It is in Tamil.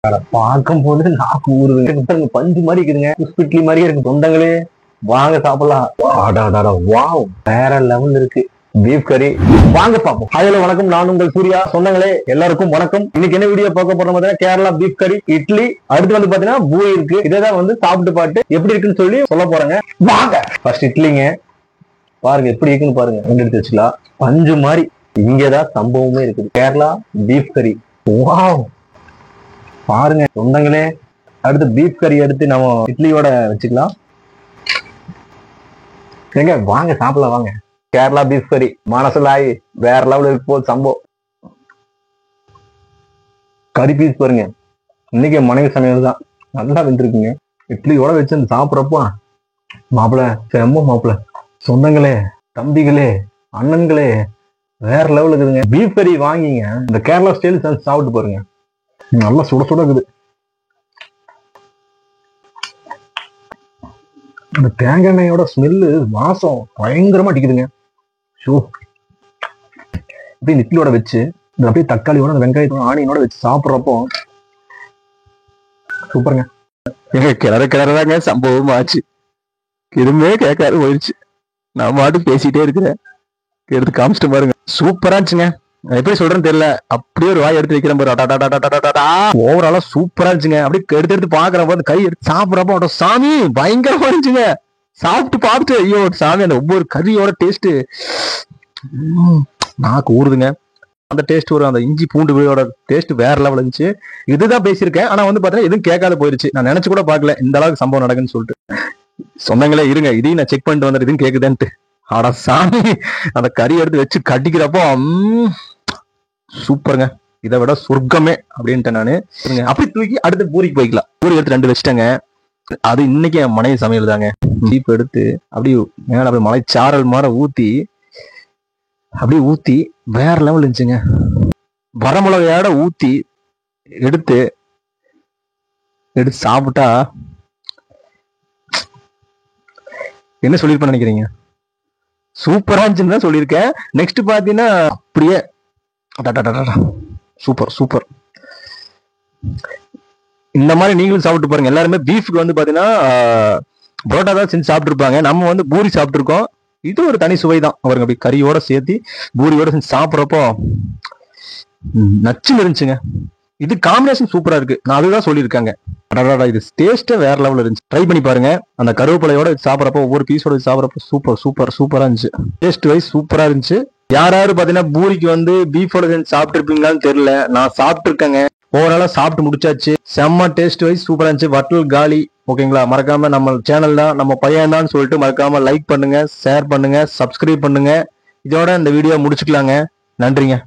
பார்க்கும் போது நாக்கு ஊறுது. பஞ்சு மாதிரி இருக்குதுங்க. இட்லி மாதிரி இருக்கு. தொண்டங்களே வாங்க சாப்பிடலாம். வாவ், வேற லெவல் இருக்கு பீஃப் கறி. வாங்க பாப்போம். ஹலோ வணக்கம், நான் உங்கள் சூர்யா. சொந்தங்களே எல்லாருக்கும் வணக்கம். இன்னைக்கு என்ன வீடியோ பார்க்க போறோம் பார்த்தீங்கன்னா, கேரளா பீஃப் கறி, இட்லி, அடுத்து வந்து பாத்தீங்கன்னா பூரி இருக்கு. இதான் வந்து சாப்பிட்டு பாட்டு எப்படி இருக்குன்னு சொல்லி சொல்ல போறேங்க. வாங்க. ஃபர்ஸ்ட் இட்லிங்க பாருங்க எப்படி இருக்குன்னு பாருங்க. எடுத்து வச்சுக்கலாம். பஞ்சு மாதிரி இங்கதான் சம்பவமே இருக்குது. கேரளா பீஃப் கறி. வாவ் பாருங்க சொந்தங்களே. அடுத்து பீஃப் கறி எடுத்து நம்ம இட்லியோட வச்சுக்கலாம். எங்க வாங்க சாப்பிடலாம் வாங்க. கேரளா பீஃப் கறி மனசுலாய் வேற லெவல் இருக்கு போது சம்பவம். கறி பீஸ் பாருங்க. இன்னைக்கு மனைவி சமையல் தான். நல்லா வெந்திருக்குங்க. இட்லியோட வச்சு சாப்பிட்றப்போ மாப்பிள்ள செம்ம மாப்பிள்ள. சொந்தங்களே, தம்பிகளே, அண்ணன்களே, வேற லெவல் இருக்குதுங்க. பீஃப் கறி வாங்கிங்க இந்த கேரளா ஸ்டைல் சாப்பிட்டு பாருங்க. நல்லா சுட சுட இருக்குது. இந்த தேங்காய் எண்ணெயோட ஸ்மெல்லு வாசம் பயங்கரமா அடிக்குதுங்க. ஷோ அப்படியே இட்லியோட வச்சு அப்படியே தக்காளியோட வெங்காயத்தோட ஆனியனோட வச்சு சாப்பிட்றப்போ சூப்பருங்க. எங்க கிளறதாங்க சம்பவம் ஆச்சு. எதுவுமே கேட்காது போயிடுச்சு. நான் பாட்டு பேசிட்டே இருக்கிறேன். எடுத்து காமிச்சிட்டு பாருங்க. சூப்பரா இருந்துச்சுங்க. எப்படி சொல்றேன்னு தெரியல. அப்படியே ஒரு வாய் எடுத்து வைக்கிறேன் பாரு. ஓவராலா சூப்பரா இருந்துச்சுங்க. அப்படியே எடுத்து பாக்குறப்ப அந்த கறி எடுத்து சாப்பிட்றப்போ சாமி பயங்கரமா இருந்துச்சுங்க. சாப்பிட்டு பார்த்துட்டு ஐயோ சாமி, அந்த ஒவ்வொரு கறியோட டேஸ்ட் நாக்கு ஊறுதுங்க. அந்த டேஸ்ட் ஒரு அந்த இஞ்சி பூண்டு விழியோட டேஸ்ட் வேற லெவல் இருந்துச்சு. இதுதான் பேசியிருக்கேன். ஆனா வந்து பாத்தீங்கன்னா எதுவும் கேட்காத போயிருச்சு. நான் நினைச்சு கூட பாக்கல இந்த அளவுக்கு சம்பவம் நடக்குன்னு சொல்லிட்டு. சொந்தங்களே இருங்க, இதையும் நான் செக் பண்ணிட்டு வந்துட்டு இதுன்னு கேக்குதுன்ட்டு. ஆடா சாமி, அந்த கறி எடுத்து வச்சு கட்டிக்கிறப்போ சூப்பருங்க. இதை விட சொர்க்கமே அப்படின்ட்டு நானு. அப்படி தூக்கி அடுத்து பூரிக்கு போய்க்கலாம். பூரி எடுத்து 2 வச்சுட்டேங்க. அது இன்னைக்கு என் மனைவி சமையல் தாங்க. சீப் எடுத்து அப்படியே மேல அப்படியே மலைச்சாரல் மாதிரி ஊத்தி வேற லெவல் இருந்துச்சுங்க. வரமிளகையோட ஊத்தி எடுத்து சாப்பிட்டா என்ன சொல்லிருப்பேன்னு நினைக்கிறீங்க? சூப்பரா இருந்துச்சுன்னு தான் சொல்லியிருக்கேன். நெக்ஸ்ட் பாத்தீங்கன்னா அப்படியே சூப்பர் சூப்பர். இந்த மாதிரி நீங்களும் சாப்பிட்டு பாருங்க. எல்லாருமே பீஃப்க்கு வந்து பாத்தீங்கன்னா புரோட்டா தான் செஞ்சு சாப்பிட்டு இருப்பாங்க. நம்ம வந்து பூரி சாப்பிட்டு இருக்கோம். இது ஒரு தனி சுவை தான். அவருங்க அப்படி கறியோட சேர்த்து பூரியோட செஞ்சு சாப்பிட்றப்போ நச்சுன்னு இருந்துச்சுங்க. இது காம்பினேஷன் சூப்பரா இருக்கு. நான் அதுதான் சொல்லியிருக்காங்க. இது டேஸ்டே வேற லெவல் இருந்துச்சு. ட்ரை பண்ணி பாருங்க. அந்த கருவேப்பிலையோட சாப்பிட்றப்போ ஒவ்வொரு பீஸோட சாப்பிட்றப்போ சூப்பரா இருந்துச்சு. டேஸ்ட் வைஸ் சூப்பரா இருந்துச்சு. யாராவது பாத்தீங்கன்னா பூரிக்கு வந்து பீஃபோட செஞ்சு சாப்பிட்டு இருப்பீங்களான்னு தெரியல. நான் சாப்பிட்டு இருக்கேங்க. ஓவராலா சாப்பிட்டு முடிச்சாச்சு. செம்ம டேஸ்ட் வைஸ் சூப்பரா இருந்துச்சு. வட்டல் காலி. ஓகேங்களா? மறக்காம நம்ம சேனல் தான், நம்ம பையன் தான் சொல்லிட்டு மறக்காம லைக் பண்ணுங்க, ஷேர் பண்ணுங்க, சப்ஸ்கிரைப் பண்ணுங்க. இதோட இந்த வீடியோ முடிச்சுக்கலாங்க. நன்றிங்க.